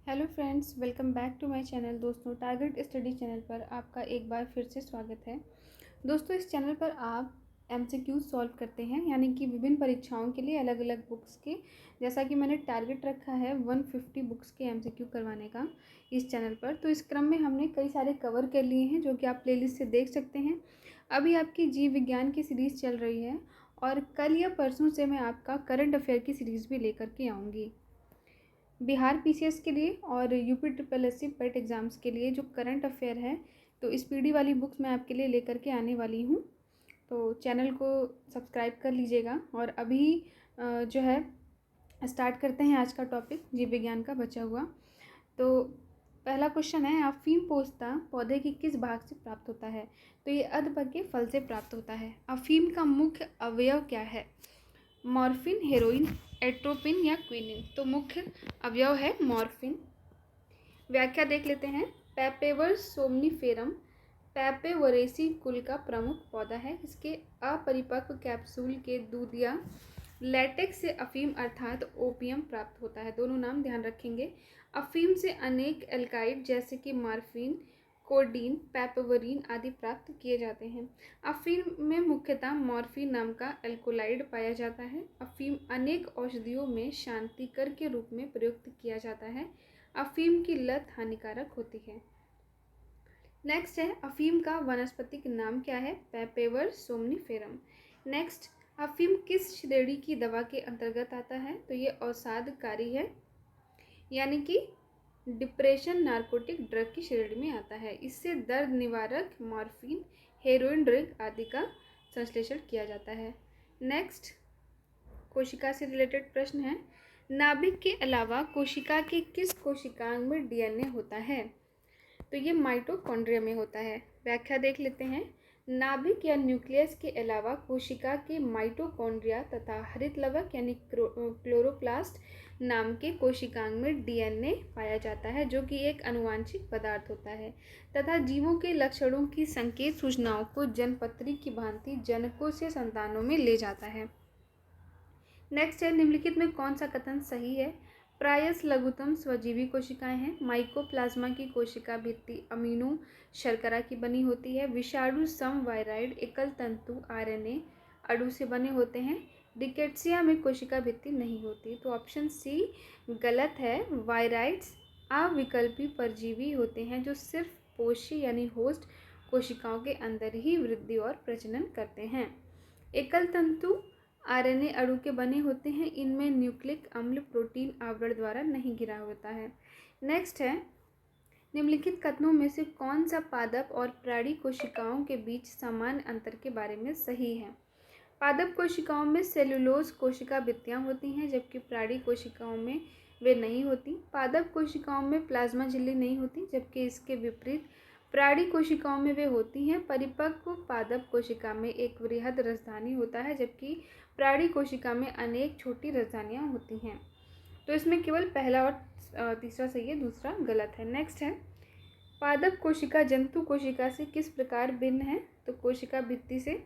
Hello friends, welcome back to my channel. दोस्तों, target study channel पर आपका एक बार फिर से स्वागत है। दोस्तों, इस चैनल पर आप एमसीक्यू सॉल्व करते हैं, यानी कि विभिन्न परीक्षाओं के लिए अलग अलग बुक्स के, जैसा कि मैंने टारगेट रखा है 150 बुक्स के एमसीक्यू करवाने का इस चैनल पर। तो इस क्रम में हमने कई सारे कवर कर लिए हैं, जो कि आप प्लेलिस्ट से देख सकते हैं। अभी आपकी जीव विज्ञान की सीरीज़ चल रही है और कल या परसों से मैं आपका करंट अफेयर की सीरीज़ भी लेकर के आऊँगी। बिहार पीसीएस के लिए और यूपी ट्रिपल एससी पेट एग्ज़ाम्स के लिए जो करंट अफेयर है, तो इस पीडी वाली बुक्स मैं आपके लिए लेकर के आने वाली हूँ। तो चैनल को सब्सक्राइब कर लीजिएगा। और अभी जो है स्टार्ट करते हैं आज का टॉपिक, जीव विज्ञान का बचा हुआ। तो पहला क्वेश्चन है, अफीम पोस्ता पौधे की किस भाग से प्राप्त होता है? तो ये अधपके के फल से प्राप्त होता है। अफीम का मुख्य अवयव क्या है? मॉर्फिन, हेरोइन, एट्रोपिन या क्विनिन? तो मुख्य अवयव है मॉर्फिन। व्याख्या देख लेते हैं। पैपेवर सोमनीफेरम पैपेवरेसी कुल का प्रमुख पौधा है। इसके अपरिपक्व कैप्सूल के दूध या लेटेक्स से अफीम अर्थात ओपियम प्राप्त होता है। दोनों नाम ध्यान रखेंगे। अफीम से अनेक एल्काइड जैसे कि मॉर्फिन, कोडीन, पैपेवरीन आदि प्राप्त किए जाते हैं। अफीम में मुख्यतः मॉर्फिन नाम का एल्कोलाइड पाया जाता है। अफीम अनेक औषधियों में शांतिकर के रूप में प्रयुक्त किया जाता है। अफीम की लत हानिकारक होती है। नेक्स्ट है, अफीम का वनस्पतिक नाम क्या है? पैपेवर सोमनीफेरम। नेक्स्ट, अफीम किस श्रेणी की दवा के अंतर्गत आता है? तो ये अवसादकारी है, यानी कि डिप्रेशन नार्कोटिक ड्रग की श्रेणी में आता है। इससे दर्द निवारक, मॉर्फिन, हेरोइन ड्रग आदि का संश्लेषण किया जाता है। नेक्स्ट, कोशिका से रिलेटेड प्रश्न है। नाभिक के अलावा कोशिका के किस कोशिकांग में डीएनए होता है? तो ये माइटोकॉन्ड्रिया में होता है। व्याख्या देख लेते हैं। नाभिक या न्यूक्लियस के अलावा कोशिका के माइटोकॉन्ड्रिया तथा हरितलवक यानी क्लोरोप्लास्ट नाम के कोशिकांग में डीएनए पाया जाता है, जो कि एक आनुवांशिक पदार्थ होता है तथा जीवों के लक्षणों की संकेत सूचनाओं को जनपत्री की भांति जनकों से संतानों में ले जाता है। नेक्स्ट है, निम्नलिखित में कौन सा कथन सही है? प्रायस लघुतम स्वजीवी कोशिकाएं हैं। माइकोप्लाज्मा की कोशिका भित्ति अमीनो शर्करा की बनी होती है। विषाणु समवायराइड एकल तंतु आरएनए अणु से बने होते हैं। डिकेट्सिया में कोशिका भित्ति नहीं होती। तो ऑप्शन सी गलत है। वायराइड्स अविकल्पी परजीवी होते हैं, जो सिर्फ पोषी यानी होस्ट कोशिकाओं के अंदर ही वृद्धि और प्रजनन करते हैं। एकल तंतु आरएनए अणु के बने होते हैं। इनमें न्यूक्लिक अम्ल प्रोटीन आवरण द्वारा नहीं घिरा होता है। नेक्स्ट है, निम्नलिखित कथनों में से कौन सा पादप और प्राणी कोशिकाओं के बीच सामान्य अंतर के बारे में सही है? पादप कोशिकाओं में सेलुलोज कोशिका भित्तियां होती हैं, जबकि प्राणी कोशिकाओं में वे नहीं होती। पादप कोशिकाओं में प्लाज्मा झिल्ली नहीं होती, जबकि इसके विपरीत प्राणी कोशिकाओं में वे होती हैं। परिपक्व पादप कोशिका में एक वृहद राजधानी होता है, जबकि प्राणी कोशिका में अनेक छोटी राजधानियां होती हैं। तो इसमें केवल पहला और तीसरा सही है, दूसरा गलत है। नेक्स्ट है, पादप कोशिका जंतु कोशिका से किस प्रकार भिन्न है? तो कोशिका भित्ति से।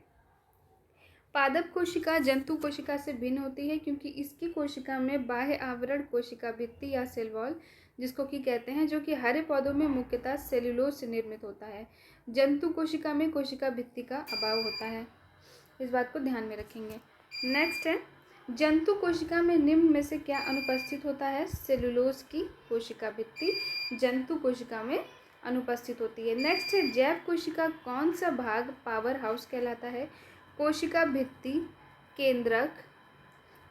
पादप कोशिका जंतु कोशिका से भिन्न होती है क्योंकि इसकी कोशिका में बाह्य आवरण कोशिका भित्ति या सेल वॉल जिसको कि कहते हैं, जो कि हरे पौधों में मुख्यतः सेल्यूलोज से निर्मित होता है। जंतु कोशिका में कोशिका भित्ति का अभाव होता है। इस बात को ध्यान में रखेंगे। नेक्स्ट है, जंतु कोशिका में निम्न में से क्या अनुपस्थित होता है? सेल्यूलोज की कोशिका भित्ति जंतु कोशिका में अनुपस्थित होती है। नेक्स्ट है, जैव कोशिका कौन सा भाग पावर हाउस कहलाता है? कोशिका भित्ति, केंद्रक,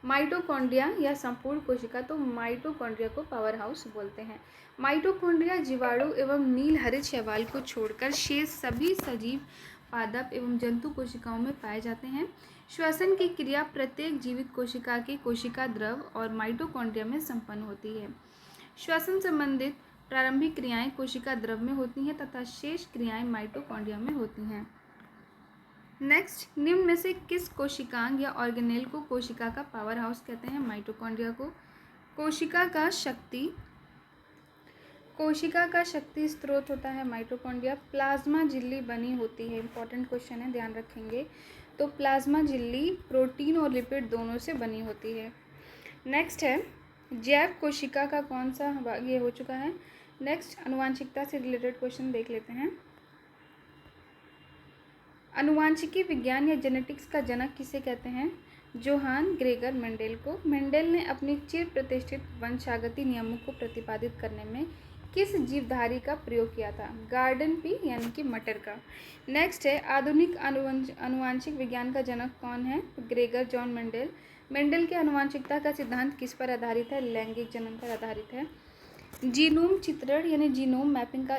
माइटोकॉन्ड्रिया या संपूर्ण कोशिका? तो माइटोकॉन्ड्रिया को पावर हाउस बोलते हैं। माइटोकॉन्ड्रिया जीवाणु एवं नील हरित शैवाल को छोड़कर शेष सभी सजीव पादप एवं जंतु कोशिकाओं में पाए जाते हैं। श्वसन की क्रिया प्रत्येक जीवित कोशिका के कोशिका द्रव और माइटोकॉन्ड्रिया में संपन्न होती है। श्वसन संबंधित प्रारंभिक क्रियाएं कोशिका द्रव में होती हैं तथा शेष क्रियाएं माइटोकॉन्ड्रिया में होती हैं। नेक्स्ट, निम्न में से किस कोशिकांग या ऑर्गेनेल को कोशिका का पावर हाउस कहते हैं? माइटोकॉन्ड्रिया को। कोशिका का शक्ति स्रोत होता है माइटोकॉन्ड्रिया। प्लाज्मा झिल्ली बनी होती है, इंपॉर्टेंट क्वेश्चन है, ध्यान रखेंगे। तो प्लाज्मा झिल्ली प्रोटीन और लिपिड दोनों से बनी होती है। नेक्स्ट है, जैव कोशिका का कौन सा भाग ये हो चुका है। नेक्स्ट आनुवांशिकता से रिलेटेड क्वेश्चन देख लेते हैं। आनुवांशिकी विज्ञान या जेनेटिक्स का जनक किसे कहते हैं। जोहान ग्रेगर मेंडेल को। मेंडेल ने अपनी चिर प्रतिष्ठित वंशागति नियमों को प्रतिपादित करने में किस जीवधारी का प्रयोग किया था। गार्डन पी यानी कि मटर का। नेक्स्ट है आधुनिक आनुवांशिक विज्ञान का जनक कौन है। Gregor John Mendel. मेंडेल के आनुवांशिकता का सिद्धांत किस पर आधारित है। लैंगिक जन्म पर आधारित है। जीनोम चित्रण यानी जीनोम मैपिंग का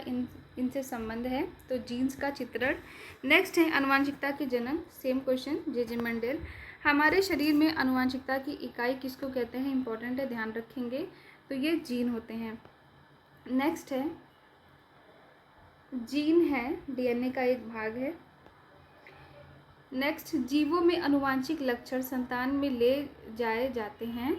इनसे संबंध है, तो जीन्स का चित्रण। नेक्स्ट है आनुवांशिकता के जनक, सेम क्वेश्चन, जे मेंडेल। हमारे शरीर में आनुवांशिकता की इकाई किसको कहते हैं, इंपॉर्टेंट है, ध्यान रखेंगे, तो ये जीन होते हैं। नेक्स्ट है जीन है डीएनए का एक भाग है। नेक्स्ट जीवों में आनुवांशिक लक्षण संतान में ले जाए जाते हैं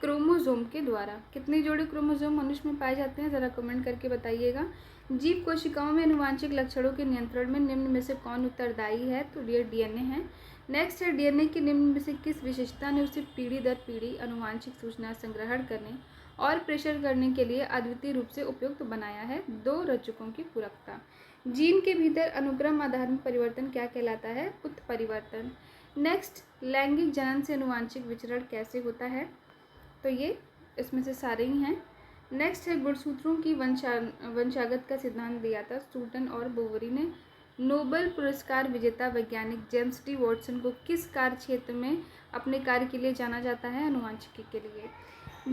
क्रोमोसोम के द्वारा। कितने जोड़े क्रोमोसोम मनुष्य में पाए जाते हैं, ज़रा कमेंट करके बताइएगा। जीव कोशिकाओं में आनुवांशिक लक्षणों के नियंत्रण में निम्न में से कौन उत्तरदायी है, तो ये डीएनए है। नेक्स्ट है डीएनए की निम्न में से किस विशेषता ने उसे पीढ़ी दर पीढ़ी आनुवांशिक सूचना संग्रहण करने और प्रेषण करने के लिए अद्वितीय रूप से उपयुक्त बनाया है। दो रज्जुकों की पूरकता। जीन के भीतर अनुक्रम आधारित परिवर्तन क्या कहलाता है, उत्परिवर्तन। नेक्स्ट लैंगिक जनन से आनुवांशिक विचरण कैसे होता है, तो ये इसमें से सारे ही हैं। नेक्स्ट है गुणसूत्रों की वंशागत का सिद्धांत दिया था सूटन और बोवरी ने। नोबेल पुरस्कार विजेता वैज्ञानिक जेम्स डी वॉटसन को किस कार्य क्षेत्र में अपने कार्य के लिए जाना जाता है, अनुवांशिकी के लिए।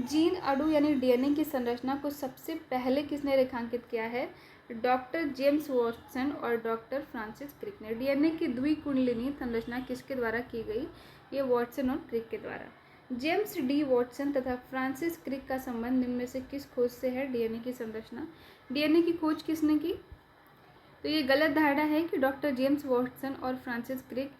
जीन अणु यानी डीएनए की संरचना को सबसे पहले किसने रेखांकित किया है, डॉक्टर जेम्स वॉटसन और डॉक्टर फ्रांसिस क्रिक ने। डीएनए की द्विकुंडलिनी संरचना किसके द्वारा की गई, ये वॉटसन और क्रिक के द्वारा। जेम्स डी वॉटसन तथा फ्रांसिस क्रिक का संबंध निम्न में से किस खोज से है, डीएनए की संरचना। डीएनए की खोज किसने की, तो ये गलत धारणा है कि डॉक्टर जेम्स वॉटसन और फ्रांसिस क्रिक,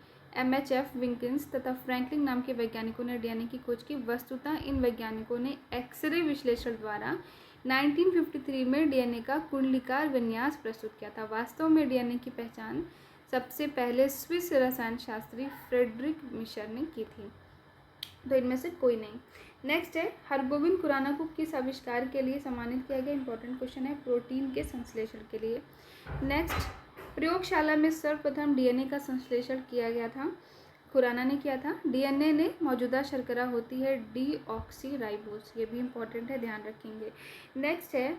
MHF विंकिंस तथा फ्रैंकलिन नाम के वैज्ञानिकों ने डीएनए की खोज की। वस्तुतः इन वैज्ञानिकों ने एक्सरे विश्लेषण द्वारा 1953 में डीएनए का कुंडलिकार विन्यास प्रस्तुत किया था। वास्तव में डीएनए की पहचान सबसे पहले स्विस रसायन शास्त्री फ्रेडरिक मिशर ने की थी, तो इनमें से कोई नहीं। नेक्स्ट है हरगोविंद खुराना को किस आविष्कार के लिए सम्मानित किया गया, इंपॉर्टेंट क्वेश्चन है, प्रोटीन के संश्लेषण के लिए। नेक्स्ट प्रयोगशाला में सर्वप्रथम डीएनए का संश्लेषण किया गया था, खुराना ने किया था। डीएनए ने मौजूदा शर्करा होती है डीऑक्सीराइबोस, ये भी इंपॉर्टेंट है, ध्यान रखेंगे। नेक्स्ट है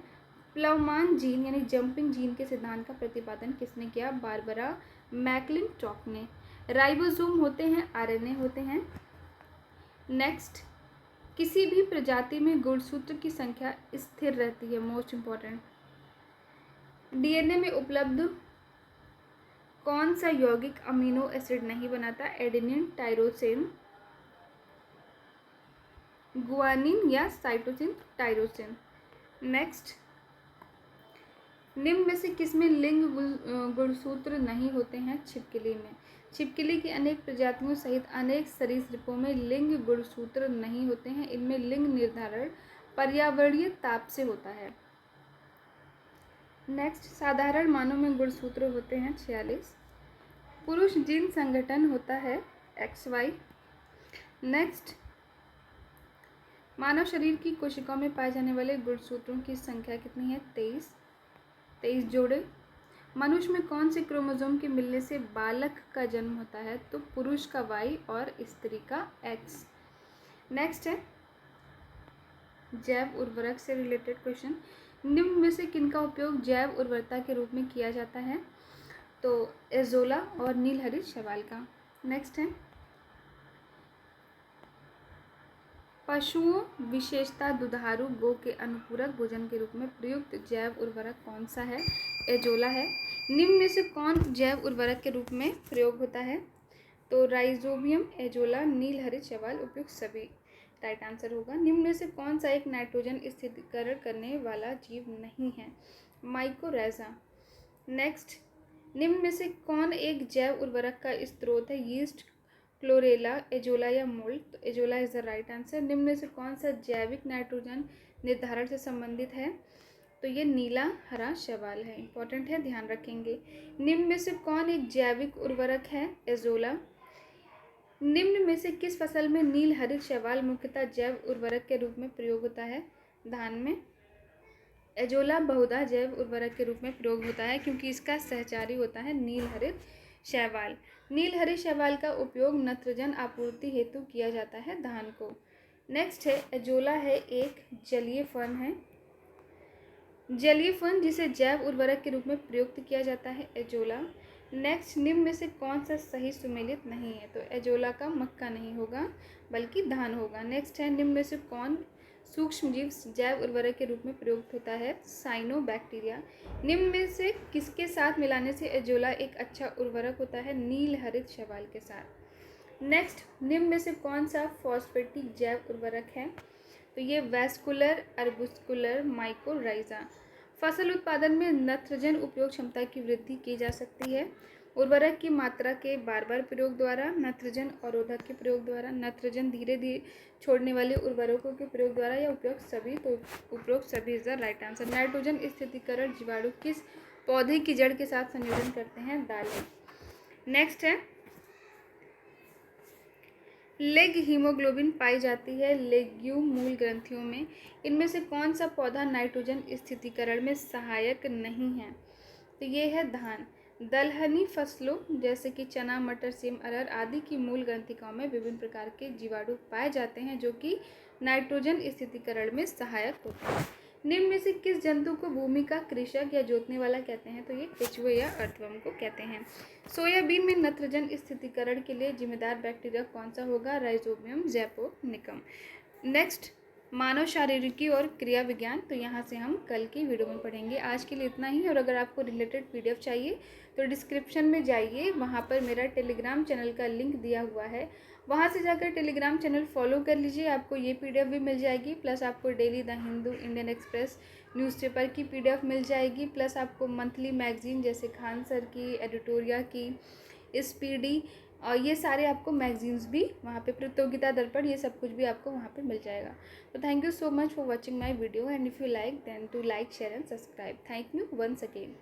प्लवमान जीन यानी जंपिंग जीन के सिद्धांत का प्रतिपादन किसने किया, बारबरा मैकलिंटॉक ने। राइबोसोम होते हैं आरएनए होते हैं। नेक्स्ट किसी भी प्रजाति में गुणसूत्र की संख्या स्थिर रहती है, मोस्ट इंपॉर्टेंट। डीएनए में उपलब्ध कौन सा यौगिक अमीनो एसिड नहीं बनाता, एडेनिन, टायरोसिन, गुआनिन या साइटोसिन, टायरोसिन। नेक्स्ट निम्न में से किसमें लिंग गुणसूत्र नहीं होते हैं, छिपकली में। छिपकली की अनेक प्रजातियों सहित अनेक सरीसृपों में लिंग गुणसूत्र नहीं होते हैं। इनमें लिंग निर्धारण पर्यावरणीय ताप से होता है। नेक्स्ट साधारण मानव में गुणसूत्र होते हैं 46। पुरुष जीन संगठन होता है XY। नेक्स्ट मानव शरीर की कोशिकाओं में पाए जाने वाले गुणसूत्रों की संख्या कितनी है, 23 जोड़े। मनुष्य में कौन से क्रोमोसोम के मिलने से बालक का जन्म होता है, तो पुरुष का Y और स्त्री का X। नेक्स्ट है जैव उर्वरक से रिलेटेड क्वेश्चन। निम्न में से किनका उपयोग जैव उर्वरता के रूप में किया जाता है, तो एजोला और नीलहरित शैवाल का। नेक्स्ट है पशुओं विशेषता दुधारू गो के अनुपूरक भोजन के रूप में प्रयुक्त जैव उर्वरक कौन सा है, एजोला है। निम्न में से कौन जैव उर्वरक के रूप में प्रयोग होता है, तो राइजोबियम, एजोला, नीलहरित शैवाल, उपयुक्त सभी राइट आंसर होगा। निम्न में से कौन सा एक नाइट्रोजन स्थिरीकरण करने वाला जीव नहीं है, माइकोरैजा। नेक्स्ट निम्न में से कौन एक जैव उर्वरक का स्रोत है, यीस्ट, क्लोरेला, एजोला या मोल्ड, तो azolla is the right answer. निम्न में से कौन सा जैविक नाइट्रोजन निर्धारण से संबंधित है, तो ये नीला हरा शैवाल है, इंपॉर्टेंट है, ध्यान रखेंगे। निम्न में से कौन एक जैविक उर्वरक है, एजोला। निम्न में से किस फसल में नील हरित शैवाल मुख्यतः जैव उर्वरक के रूप में प्रयोग होता है? धान में एजोला बहुधा जैव उर्वरक के रूप में प्रयोग होता है क्योंकि इसका सहचारी होता है नील हरित शैवाल। नील हरित शैवाल का उपयोग नत्रजन आपूर्ति हेतु किया जाता है धान को। नेक्स्ट है एजोला है एक जलीय फर्न है, जलीय फर्न जिसे जैव उर्वरक के रूप में प्रयुक्त किया जाता है एजोला। नेक्स्ट, निम्न में से कौन सा सही सुमेलित नहीं है? तो एजोला का मक्का नहीं होगा बल्कि धान होगा। नेक्स्ट है निम्न में से कौन सूक्ष्मजीव जैव उर्वरक के रूप में प्रयुक्त होता है? साइनोबैक्टीरिया। निम्न में से किसके साथ मिलाने से एजोला एक अच्छा उर्वरक होता है? नील हरित शैवाल के साथ। नेक्स्ट, निम्न में से कौन सा फॉस्फेटिक जैव उर्वरक है? तो ये वैस्कुलर अर्बुस्कुलर माइकोराइजा। फसल उत्पादन में नत्रजन उपयोग क्षमता की वृद्धि की जा सकती है उर्वरक की मात्रा के बार बार प्रयोग द्वारा, नत्रजन अवरोधक के प्रयोग द्वारा, नत्रजन धीरे धीरे छोड़ने वाले उर्वरकों के प्रयोग द्वारा या उपयुक्त सभी। तो उपरोक्त सभी is the right answer. Nitrogen स्थितिकरण जीवाणु किस पौधे की जड़ के साथ संयोजन करते हैं? दालें। नेक्स्ट है लेग हीमोग्लोबिन पाई जाती है लेग्यूम मूल ग्रंथियों में। इनमें से कौन सा पौधा नाइट्रोजन स्थितिकरण में सहायक नहीं है? तो ये है धान। दलहनी फसलों जैसे कि चना, मटर, सेम, अरहर आदि की मूल ग्रंथिकाओं में विभिन्न प्रकार के जीवाणु पाए जाते हैं जो कि नाइट्रोजन स्थितिकरण में सहायक होते हैं। निम्न में से किस जंतु को भूमि का कृषक या जोतने वाला कहते हैं? तो ये केचुए या अर्थवर्म को कहते हैं। सोयाबीन में नत्रजन स्थितिकरण के लिए जिम्मेदार बैक्टीरिया कौन सा होगा? Rhizobium japonicum. नेक्स्ट, मानव शारीरिकी और क्रिया विज्ञान। तो यहाँ से हम कल की वीडियो में पढ़ेंगे। आज के लिए इतना ही। और अगर आपको रिलेटेड पीडीएफ चाहिए तो डिस्क्रिप्शन में जाइए, वहाँ पर मेरा टेलीग्राम चैनल का लिंक दिया हुआ है, वहाँ से जाकर टेलीग्राम चैनल फॉलो कर लीजिए। आपको ये पीडीएफ भी मिल जाएगी, प्लस आपको daily the Hindu, Indian express newspaper की पीडीएफ मिल जाएगी, प्लस आपको मंथली मैगजीन जैसे खान सर की, एडिटोरिया की, स्पीडी और ये सारे आपको मैगजीन्स भी वहाँ पे, प्रतियोगिता दर्पण, ये सब कुछ भी आपको वहाँ पे मिल जाएगा। तो thank you so much for watching my video and if you like then to like, share and subscribe. Thank you once again.